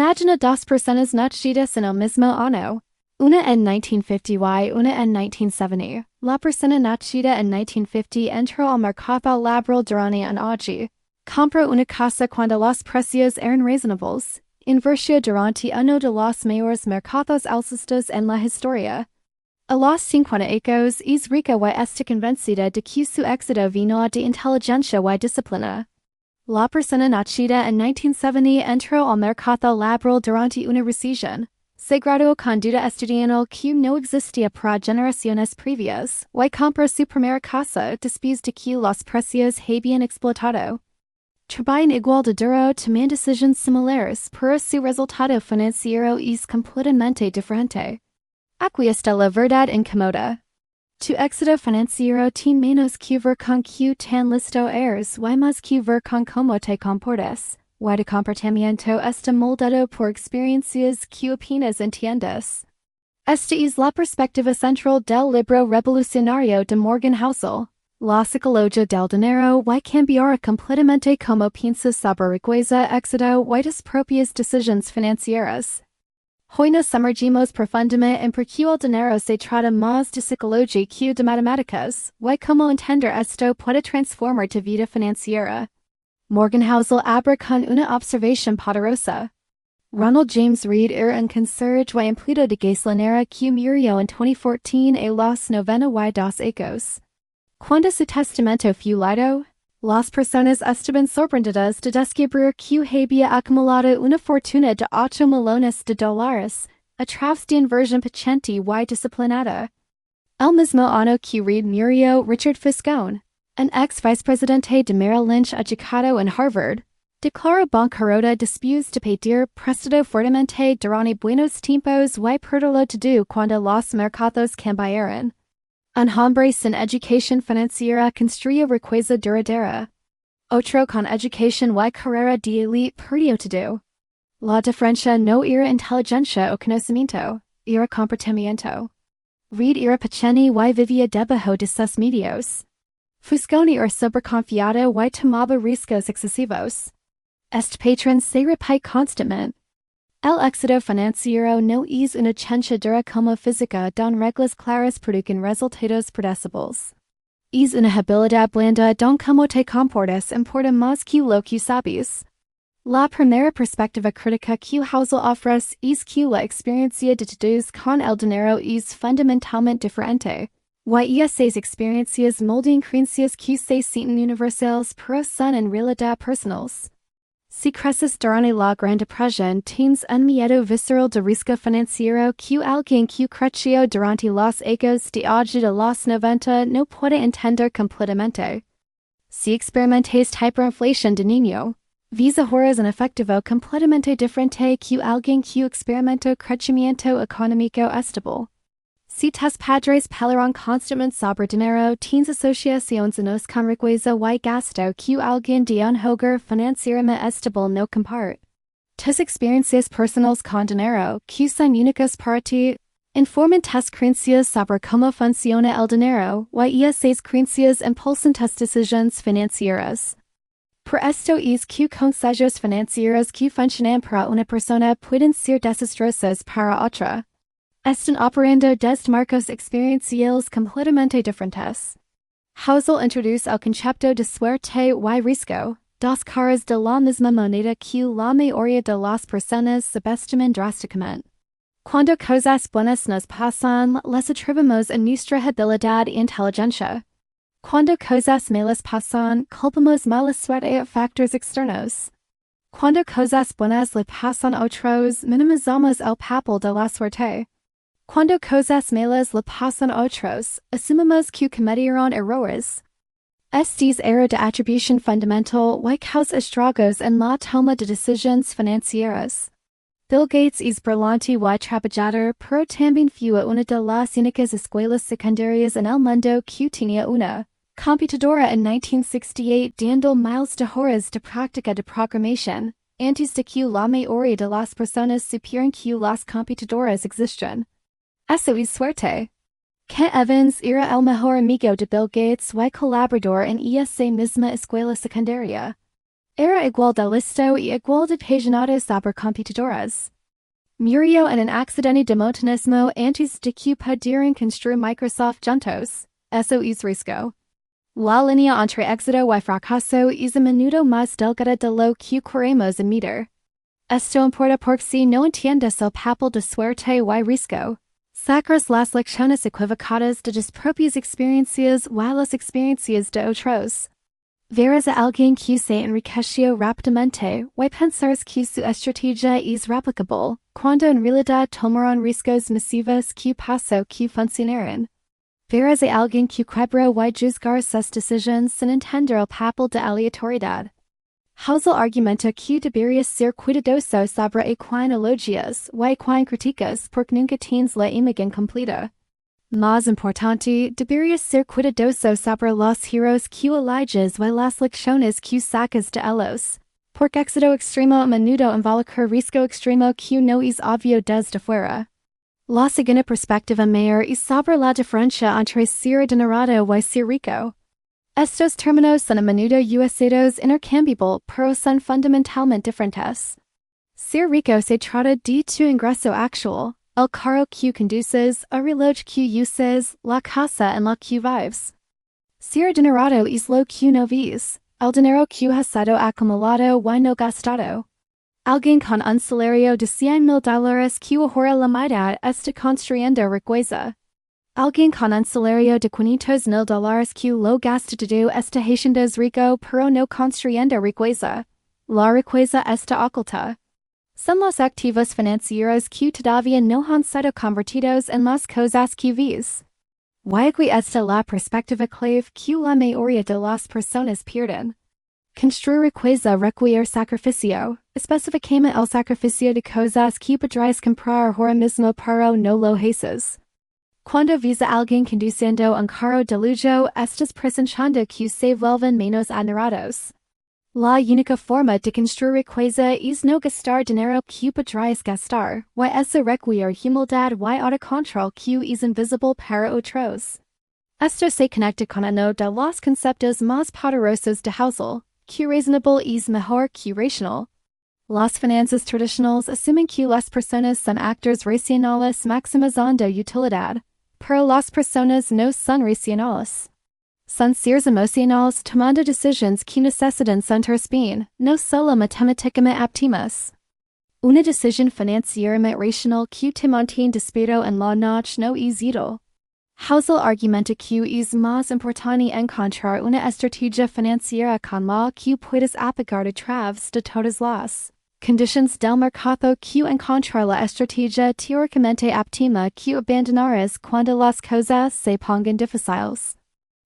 Imagina dos personas nacidas en el mismo año. Una en 1950 y una en 1970. La persona nacida en 1950 entró al mercado laboral durante un año. Compró una casa cuando los precios eran razonables. Invirtió durante uno de los mayores mercados alcistas en la historia. A los 50 años es rica y está convencida de que su éxito vino de inteligencia y disciplina. La persona nacida en 1970 entró al mercado laboral durante una recesión. Se graduó con deuda estudiantil que no existía para generaciones previas, y compró su primera casa después de que los precios habían explotado. Trabajan igual de duro, toman decisiones similares, pero su resultado financiero es completamente diferente. Aquí está la verdad incómoda. Tu éxito financiero tiene menos que ver con que tan listo eres y más que ver con cómo te comportas. Y tu comportamiento está moldado por experiencias que apenas entiendes. Esta es la perspectiva central del libro revolucionario de Morgan Housel. La psicología del dinero y cambiará completamente cómo piensas sobre riqueza, éxito y tus propias decisiones financieras. Hoy nos sumergimos profundamente en por qué el dinero se trata más de psicología que de matemáticas, y cómo entender esto puede transformar tu vida financiera. Morgan Housel abre con una observación poderosa. Ronald James Reed era un conserje y empleado de gasolinera que murió en 2014 a los 92 años. Cuando su testamento fue leído, las personas estaban sorprendidas de descubrir que había acumulado una fortuna de $8 millones a través de inversión paciente y disciplinada. El mismo año que Reed murió, Richard Fiscone, un ex vicepresidente de Merrill Lynch educado en Harvard, declaró bancarrota después de pedir prestado fuertemente durante buenos tiempos y perderlo todo cuando los mercados cambiaron. Un hombre sin educación financiera construyó riqueza duradera. Otro con educación y carrera de élite perdió todo. La diferencia no era inteligencia o conocimiento, era comportamiento. Reed era paciente y vivía debajo de sus medios. Fiscone era sobreconfiado y tomaba riesgos excesivos. Este patrón se repite constantemente. El éxito financiero no es una ciencia dura como física don reglas claras producen resultados predecibles. Es una habilidad blanda don cómo te comportas importa más que lo que sabes. La primera perspectiva crítica que Housel ofrece es que la experiencia de todos con el dinero es fundamentalmente diferente. Y esas experiencias moldean creencias que se sienten universales pero son en realidad personales. Si creces durante la Gran Depresión, tienes un miedo visceral de riesgo financiero que alguien que creció durante los años de auge de los 90 no puede entender completamente. Si experimentas hiperinflación de niño, ves ahorros en efectivo completamente diferente que alguien que experimentó crecimiento económico estable. Si tus padres pelearon constantemente sobre dinero, tienes asociaciones con riqueza y gasto que alguien de un hogar financieramente estable no comparte. Tus experiencias personales con dinero, que son únicas para ti, informan tus creencias sobre cómo funciona el dinero, y esas creencias impulsan tus decisiones financieras. Por esto es que consejos financieros que funcionan para una persona pueden ser desastrosos para otra. Están operando desde marcos experienciales completamente diferentes. Housel introduce el concepto de suerte y riesgo, dos caras de la misma moneda que la mayoría de las personas subestiman drásticamente. Cuando cosas buenas nos pasan, les atribuimos a nuestra habilidad e inteligencia. Cuando cosas malas pasan, culpamos mala suerte a factores externos. Cuando cosas buenas le pasan a otros, minimizamos el papel de la suerte. Cuando cosas malas le pasan a otros, asumimos que cometieron errores. Este error de atribución fundamental y causa estragos en la toma de decisiones financieras. Bill Gates es brillante y trabajador, pero también fue una de las únicas escuelas secundarias en el mundo que tenía una computadora en 1968 dando miles de horas de práctica de programación, antes de que la mayoría de las personas supieran que las computadoras existen. Eso es suerte. Ken Evans era el mejor amigo de Bill Gates y colaborador en esa misma escuela secundaria. Era igual de listo y igual de apasionado sobre computadoras. Murió en un accidente de montañismo antes de que pudieran construir Microsoft juntos. Eso es risco. La línea entre éxito y fracaso es a menudo más delgada de lo que queremos admitir. Esto importa porque si no entiendes el papel de suerte y risco, sacas las lecciones equivocadas de tus propias experiencias y las experiencias de otros. Verás a alguien que se enriqueció rápidamente y pensarás que su estrategia es replicable, cuando en realidad tomaron riscos masivos que pasó que funcionaron. Verás a alguien que quebró y juzgar sus decisiones sin entender el papel de aleatoriedad. Hausel argumenta que deberías ser cuidadoso sobre a quien elogias y a quien criticas porque nunca tienes la imagen completa. Más importante, deberías ser cuidadoso sobre los heroes que eliges y las lecciones que sacas de ellos, porque éxito extremo a menudo involucra risco extremo que no es obvio desde fuera. La segunda perspectiva mayor es sobre la diferencia entre ser adinerado y ser rico. Estos términos son a menudo usados intercambiable, pero son fundamentalmente diferentes. Ser rico se trata de tu ingreso actual, el carro que conduces, el reloj que uses, la casa en la que vives. Ser adinerado es lo que no ves, el dinero que has sido acumulado y no gastado. Alguien con un salario de $100,000 que ahorra la mitad está construyendo riqueza. Alguien con un salario de $500,000 que lo gasta todo está haciendo rico pero no construyendo riqueza. La riqueza está oculta. Son los activos financieros que todavía no han sido convertidos en las cosas que ves. Y aquí está la perspectiva clave que la mayoría de las personas pierden. Construir riqueza requiere sacrificio, específicamente el sacrificio de cosas que podrías comprar ahora mismo pero no lo haces. Cuando ves a alguien conduciendo un carro de lujo, estás presenchando que se vuelven menos adinerados. La única forma de construir riqueza es no gastar dinero que podrías gastar, y eso requiere humildad y autocontrol que es invisible para otros. Esto se conecta con uno de los conceptos más poderosos de Hausel, que razonable es mejor que racional. Las finanzas tradicionales asumen que las personas son actores racionales maximizando utilidad, pero las personas no son racionales. Son seres emocionales tomando decisiones que necesitan sentirse bien, no solo matemáticamente óptimas. Una decisión financieramente racional que te mantiene despierto en la noche no es útil. Hausel argumenta que es más importante encontrar una estrategia financiera con la que puedas aplicar a través de todas las condiciones del mercado que encontrar la estrategia teóricamente óptima que abandonarás cuando las cosas se pongan difíciles.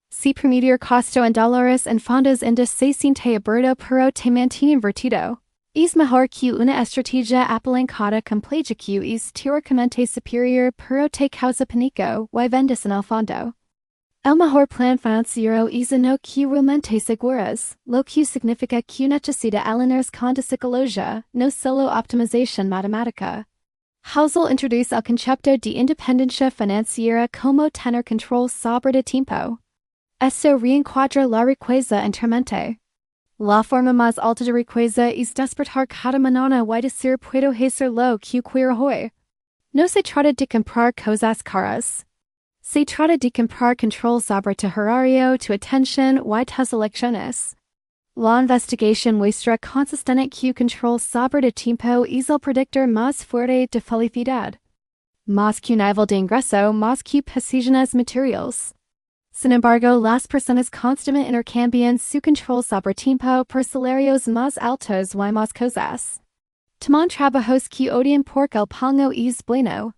Si permitir costo en dólares en fondos indes se siente aburrido pero te mantiene invertido, es mejor que una estrategia apalancada completa que es teóricamente superior pero te causa pánico y vendes en el fondo. El mejor plan financiero es uno que realmente seguras, lo que significa que necesita alinearse con la psicología, no solo optimización matemática. Hausel introduce el concepto de independencia financiera como tener control sobre el tiempo. Esto reencuadra la riqueza enteramente. La forma más alta de riqueza es despertar cada mañana y decir puedo hacer lo que quiero hoy. No se trata de comprar cosas caras. Se trata de comprar control sobre tu horario, tu atención y tus elecciones. La investigación muestra consistente que control sobre el tiempo es el predictor más fuerte de felicidad. Más que un nivel de ingreso, más que posesiones materiales. Sin embargo, las personas constantemente intercambian su control sobre tiempo por salarios más altos y más cosas. Toman trabajos que odian porque el pago es bueno.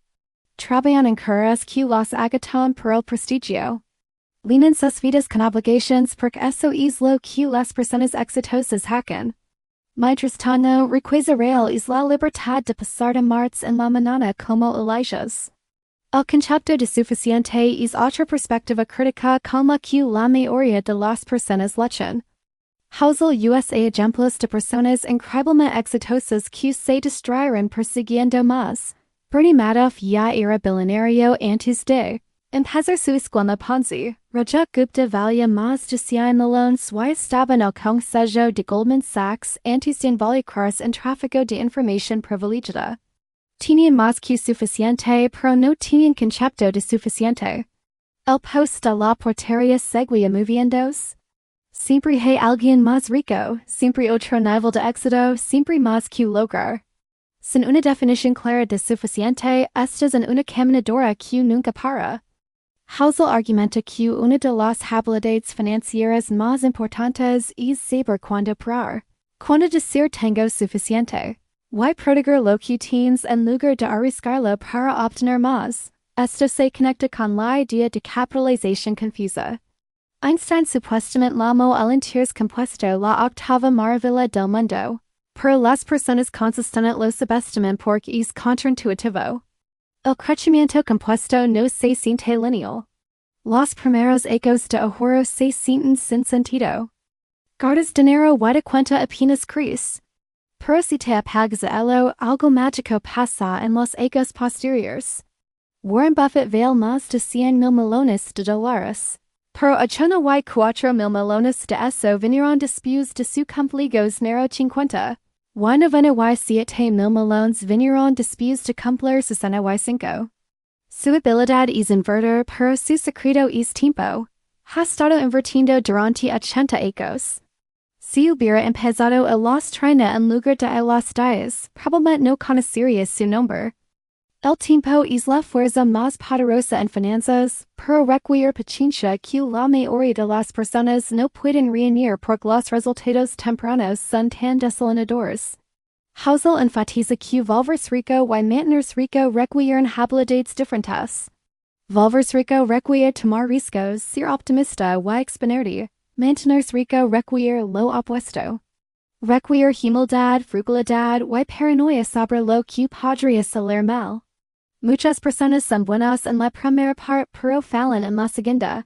Trabajan en carreras que los agatan por el prestigio. Linan sus vidas con obligaciones porque eso es lo que las personas exitosas hacen. Mientras tanto, riqueza real es la libertad de pasar de martes en la mañana como ellos. El concepto de suficiente es otra perspectiva crítica con la que la mayoría de las personas luchan. Hausel usa ejemplos de personas increíblemente exitosas que se distrayeron persiguiendo más. Bernie Madoff ya era billonario antes de Empezar su esquema Ponzi, Raja Gupta Valia Mas Jasian Malones y estaban al Consejo de Goldman Sachs antes de involucrarse en tráfico de información privilegiada. Tenían más que suficiente pero no tenían concepto de suficiente. El post de la portería seguía moviéndose. Siempre hay alguien más rico, siempre otro nivel de éxito, siempre más que lograr. Sin una definición clara de suficiente, estás en una caminadora que nunca para. Hausel argumenta que una de las habilidades financieras más importantes es saber cuándo parar. Cuando decir tengo suficiente. Y proteger lo que tienes en lugar de arriesgarlo para obtener más. Esto se conecta con la idea de capitalización confusa. Einstein supuestamente llamó al interés compuesto la octava maravilla del mundo. Pero las personas consistentes lo subestiman porque es contraintuitivo. El crecimiento compuesto no se siente lineal. Los primeros ecos de ahorro se sienten sin sentido. Guardas dinero y de cuenta apenas crece. Pero si te apagas de ello, algo mágico pasa en los ecos posteriores. Warren Buffett vale más de 100,000 millones de dólares. Pero 84,000 millones de eso vinieron después de su cumpleaños número 50. Y 97,000 millones vinieron después de cumplir 65. Su habilidad es invertir, pero su secreto es tiempo. Ha estado invirtiendo durante 80 años. Si hubiera empezado a los 30 en lugar de a los 10, probablemente no conocería su nombre. El tiempo es la fuerza más poderosa en finanzas, pero requiere paciencia que la mayoría de las personas no pueden reunir porque los resultados tempranos son tan desalentadores. Hausel enfatiza que volverse rico y mantenerse rico requieren habilidades diferentes. Volverse rico requiere tomar riesgos, ser optimista y exponerte. Mantenerse rico requiere lo opuesto. Requiere humildad, frugalidad y paranoia sobre lo que podría salir mal. Muchas personas son buenas en la primera parte pero fallan en la segunda.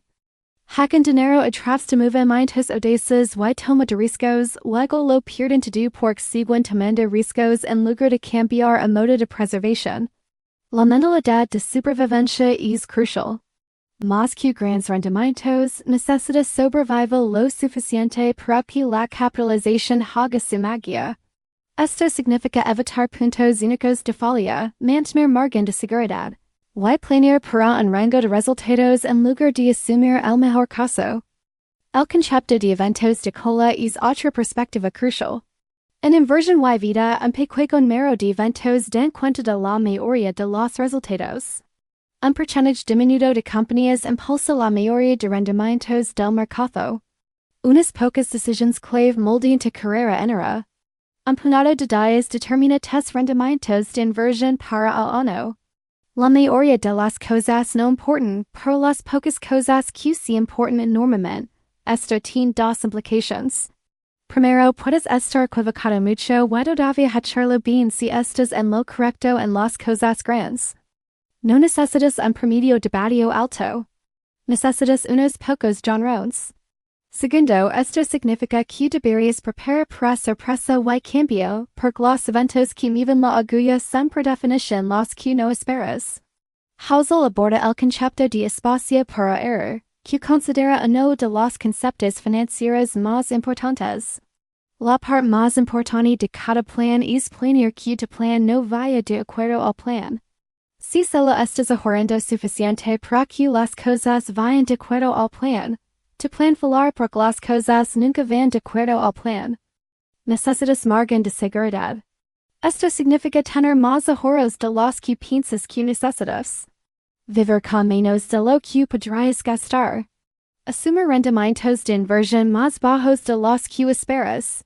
Hacken dinero a través de movimientos audaces y toma de riesgos, luego lo pierden todo porque siguen tomando riesgos en lugar de cambiar a modo de preservación. La mentalidad de supervivencia es crucial. Más que grandes rendimientos, necesita sobrevivir lo suficiente para que la capitalización haga su magia. Esto significa evitar puntos únicos de falla, mantener margen de seguridad, y planear para un rango de resultados en lugar de asumir el mejor caso. El concepto de eventos de cola es otra perspectiva crucial. En inversión y vida, un pequeño número de eventos dan cuenta de la mayoría de los resultados. Un porcentaje diminuto de compañías impulsa la mayoría de rendimientos del mercado. Unas pocas decisiones clave moldean tu carrera entera. Un puñado de días determina tus rendimientos de inversión para el año. La mayoría de las cosas no importan, pero las pocas cosas que sí importan enormemente. Esto tiene dos implicaciones. Primero, puedes estar equivocado mucho y todavía hacerlo bien si estás en lo correcto en las cosas grandes. No necesitas un promedio de bateo alto. Necesitas unos pocos jonrones. Segundo, esto significa que deberías preparar para sorpresa y cambio, porque los eventos que mueven la agulla son por definición los que no esperas. Hausel aborda el concepto de espacio para error, que considera uno de los conceptos financieros más importantes. La parte más importante de cada plan es planear que tu plan no vaya de acuerdo al plan. Si solo estás ahorrando suficiente para que las cosas vayan de acuerdo al plan, tu plan fallar porque las cosas nunca van de acuerdo al plan. Necesitas margen de seguridad. Esto significa tener más ahorros de los que piensas que necesitas. Vivir con menos de lo que podrías gastar. Asumir rendimientos de inversión más bajos de los que esperas.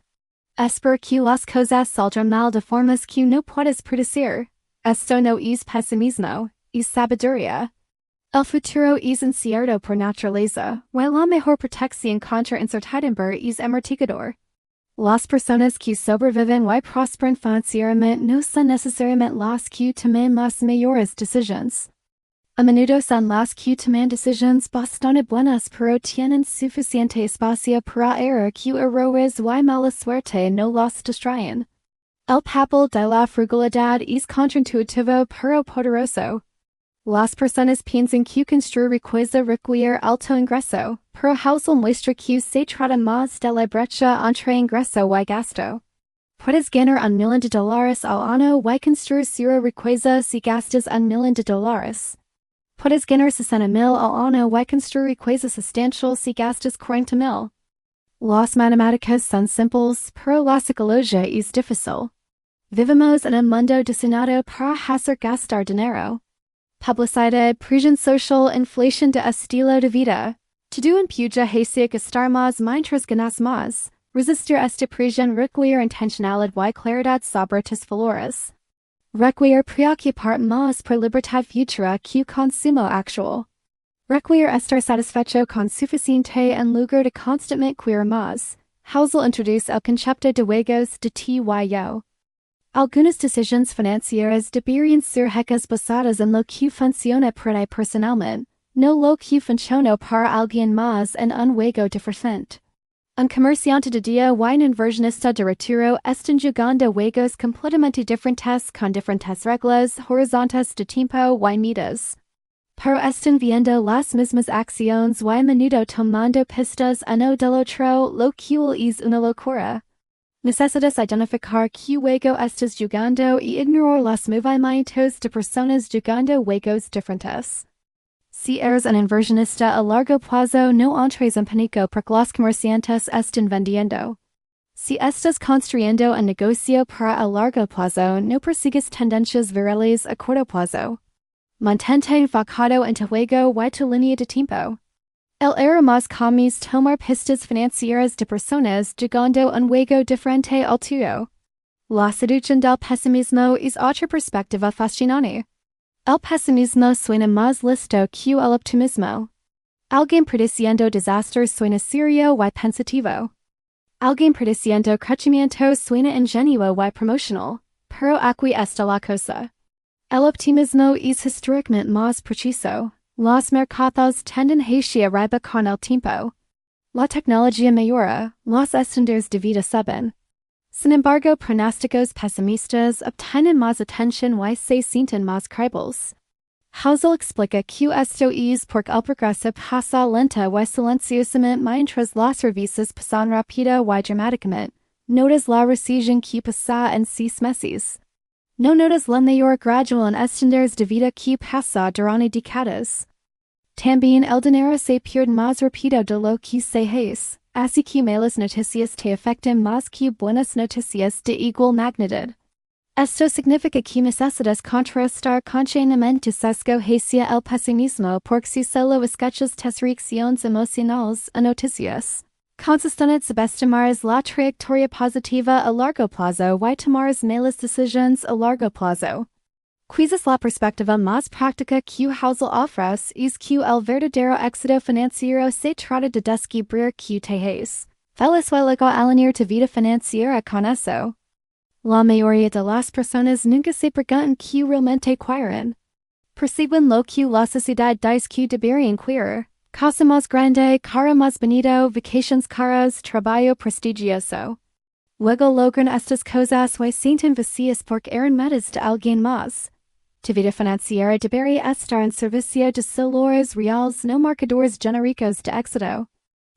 Esperar que las cosas saldrán mal de formas que no puedes predecir. Esto no es pesimismo, es sabiduría. El futuro es incierto por naturaleza, y la mejor protección contra incertidumbre es amortiguador. Las personas que sobreviven y prosperan financieramente no son necesariamente las que toman las mayores decisiones. A menudo son las que toman decisiones bastante buenas pero tienen suficiente espacio para error que errores y mala suerte no los distraen. El papel de la frugalidad es contraintuitivo pero poderoso. Las personas piensan que construir riqueza requiere alto ingreso, pero household muestra que se trata más de la brecha entre ingreso y gasto. Puedes ganar $1,000,000 al año y construir cero riqueza si gastas $1,000,000. Puedes ganar 60,000 al año y construir riqueza sustancial si gastas 40,000. Las matemáticas son simples, pero la psicología es difícil. Vivimos en un mundo diseñado para hacer gastar dinero. Publicidad, presión social, inflación de estilo de vida. Todo empuja hacia gastar más mientras ganas más. Resistir esta presión requiere intencionalidad y claridad sobre tus valores. Requiere preocupar más por libertad futura que consumo actual. Requiere estar satisfecho con suficiente en lugar de constantemente querer más. Housel introduce el concepto de juegos de ti y yo. Algunas decisiones financieras deberían ser hechas basadas en lo que funciona para ti personalmente, no lo que funciona para alguien más en un juego diferente. Un comerciante de día y un inversionista de retiro están jugando juegos completamente diferentes con diferentes reglas, horizontes de tiempo y metas. Pero están viendo las mismas acciones y a menudo tomando pistas uno del otro, lo cual es una locura. Necesitas identificar qué juego estás jugando y ignorar los movimientos de personas jugando juegos diferentes. Si eres un inversionista a largo plazo, no entres en pánico porque los comerciantes están vendiendo. Si estás construyendo un negocio para a largo plazo, no persigues tendencias virales a corto plazo. Mantente enfocado en tu juego y tu línea de tiempo. El error más común es tomar pistas financieras de personas jugando un juego diferente al tuyo. La seducción del pesimismo es otra perspectiva fascinante. El pesimismo suena más listo que el optimismo. Alguien prediciendo desastres suena serio y pensativo. Alguien prediciendo crecimiento suena ingenuo y promocional, pero aquí está la cosa. El optimismo es históricamente más preciso. Los mercados tienden hacia arriba con el tiempo. La tecnología mejora, los estándares de vida suben. Sin embargo, pronósticos pesimistas obtienen más atención y se sienten más creíbles. Housel explica que esto es porque el progreso pasa lenta y silenciosamente mientras las revistas pasan rápido y dramáticamente. Notas la recesión que pasa en 6 meses. No notas la mejora gradual en estándares de vida que pasa durante décadas. También el dinero se pierde más rápido de lo que se hace, así que malas noticias te afectan más que buenas noticias de igual magnitud. Esto significa que necesitas contrastar continuamente tu sesgo hacia el pesimismo porque si solo escuchas tus reacciones emocionales a noticias, consistentes subestimares la trayectoria positiva a largo plazo y tomares malas decisiones a largo plazo. Quizás la perspectiva más práctica que Housel ofrece es que el verdadero éxito financiero se trata de descubrir que te hace feliz y luego alinear tu vida financiera con eso. La mayoría de las personas nunca se preguntan qué realmente quieren. Perciben lo que la sociedad dice que deberían querer: casa más grande, carro más bonito, vacaciones caras, trabajo prestigioso. Luego logran estas cosas y sienten vacías porque eran metas de alguien más. Tu vida financiera debería estar en servicio de valores reales, no marcadores genéricos de éxito.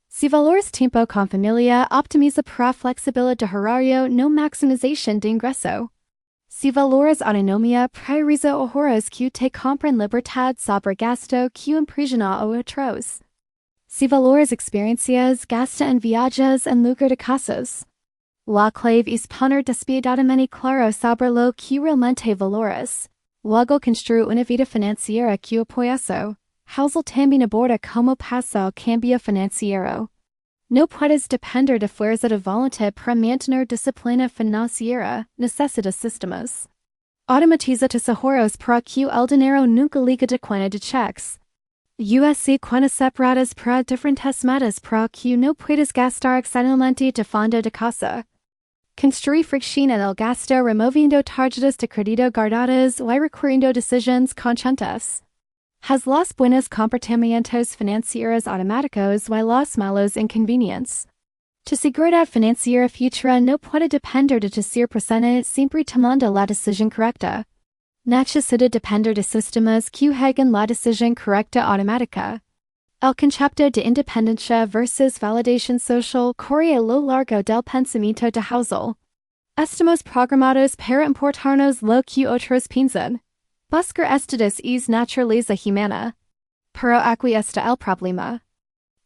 Si valores tiempo con familia, optimiza para flexibilidad de horario, no maximización de ingreso. Si valores autonomía, prioriza ahorros que te compren libertad sobre gasto que impresiona a otros. Si valores experiencias, gasta en viajes en lugar de casas. La clave es poner despiadadamente claro sobre lo que realmente valores. Luego construir una vida financiera que apoya eso. Housel también aborda cómo pasa el cambio financiero. No puedes depender de fuerza de voluntad para mantener disciplina financiera, necesitas sistemas. Automatiza tus ahorros para que el dinero nunca liga de cuenta de cheques. USC cuentas separadas para diferentes metas para que no puedas gastar excesivamente de fondo de casa. Construir fricción en el gasto removiendo tarjetas de crédito guardadas y requiriendo decisiones conscientes. Haz los buenos comportamientos financieros automáticos y los malos inconvenientes. Tu seguridad financiera futura no puede depender de tu ser presente siempre tomando la decisión correcta. Necesita depender de sistemas que hagan la decisión correcta automática. El concepto de independencia versus validación social corre a lo largo del pensamiento de Husserl. Estamos programados para importarnos lo que otros piensan. Buscar estatus es naturaleza humana. Pero aquí está el problema.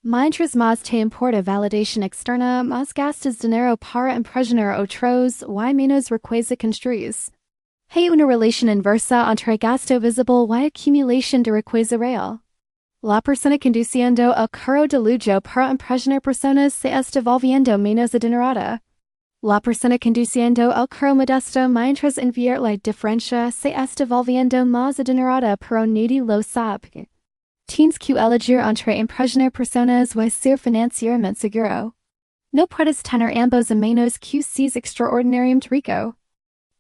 Mientras más te importa validación externa, más gastas dinero para impresionar otros y menos riqueza construyes. Hay una relación inversa entre gasto visible y acumulación de riqueza real. La persona conduciendo el carro de lujo para impresionar personas se está volviendo menos adinerada. La persona conduciendo el carro modesto mientras invierte la diferencia se está volviendo más adinerada pero nadie lo sabe. Tienes que elegir entre impresionar personas y ser financieramente seguro. No puedes tener ambos a menos que seas extraordinariamente rico.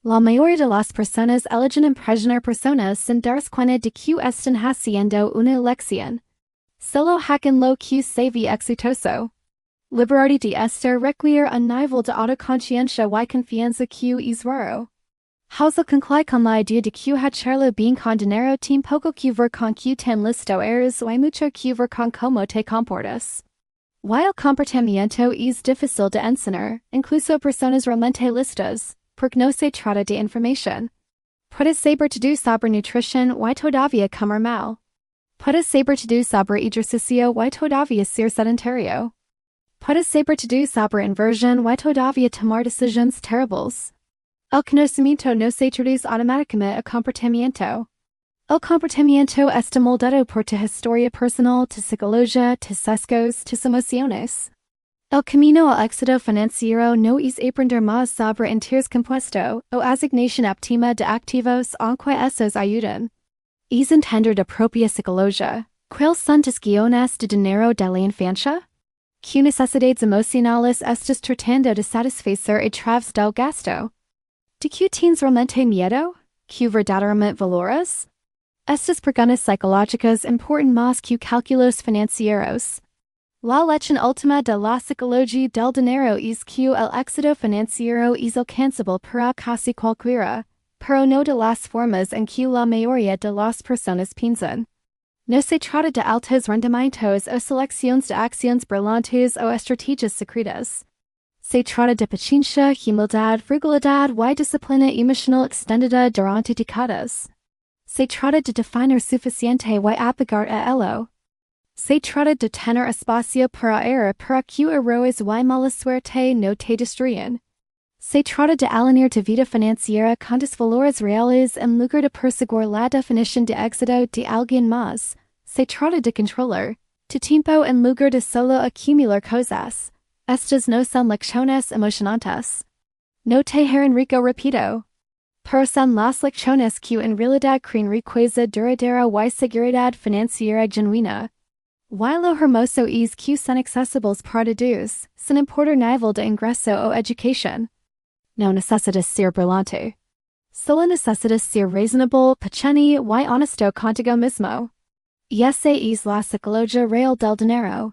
La mayoría de las personas eligen impresionar personas sin darse cuenta de que están haciendo una elección. Solo hacen lo que se ve exitoso. Liberarte de esto requiere un nivel de autoconciencia y confianza que es raro. Husserl concluye con la idea de que hacerlo bien con dinero tiene poco que ver con que tan listo eres y mucho que ver con cómo te comportas. Y el comportamiento es difícil de enseñar, incluso personas realmente listas, porque no se trata de información. Puedes saber todo sobre nutrición y todavía comer mal. Puedes saber todo sobre ejercicio y todavía ser sedentario. Puedes saber todo sobre inversión y todavía tomar decisiones terribles. El conocimiento no se traduce automáticamente a comportamiento. El comportamiento está moldado por tu historia personal, tu psicología, tus sesgos, tus emociones. El camino al éxito financiero no es aprender más sobre interés compuesto o asignación óptima de activos aunque esos ayudan. Es entender de propia psicología. ¿Cuáles son tus guiones de dinero de la infancia? ¿Qué necesidades emocionales estás tratando de satisfacer a través del gasto? ¿De qué tienes realmente miedo? ¿Qué verdaderamente valoras? Estas preguntas psicológicas importan más que cálculos financieros. La lección última de la psicología del dinero es que el éxito financiero es alcanzable para casi cualquiera, pero no de las formas en que la mayoría de las personas piensan. No se trata de altos rendimientos o selecciones de acciones brillantes o estrategias secretas. Se trata de paciencia, humildad, frugalidad y disciplina emocional extendida durante décadas. Se trata de definir suficiente y apagar a ello. Se trata de tener espacio para error para que errores y mala suerte no te destruyan. Se trata de alinear tu vida financiera con tus valores reales en lugar de perseguir la definición de éxito de alguien más. Se trata de controlar tu tiempo en lugar de solo acumular cosas. Estas no son lecciones emocionantes. No te harán rico rápido. Pero son las lecciones que en realidad crean riqueza duradera y seguridad financiera genuina. Y lo hermoso es que son accesibles para todos, sin importar nivel de ingreso o educación. No necesitas ser brillante. Solo necesitas ser razonable, paciente y honesto contigo mismo. Y esa es la psicología real del dinero.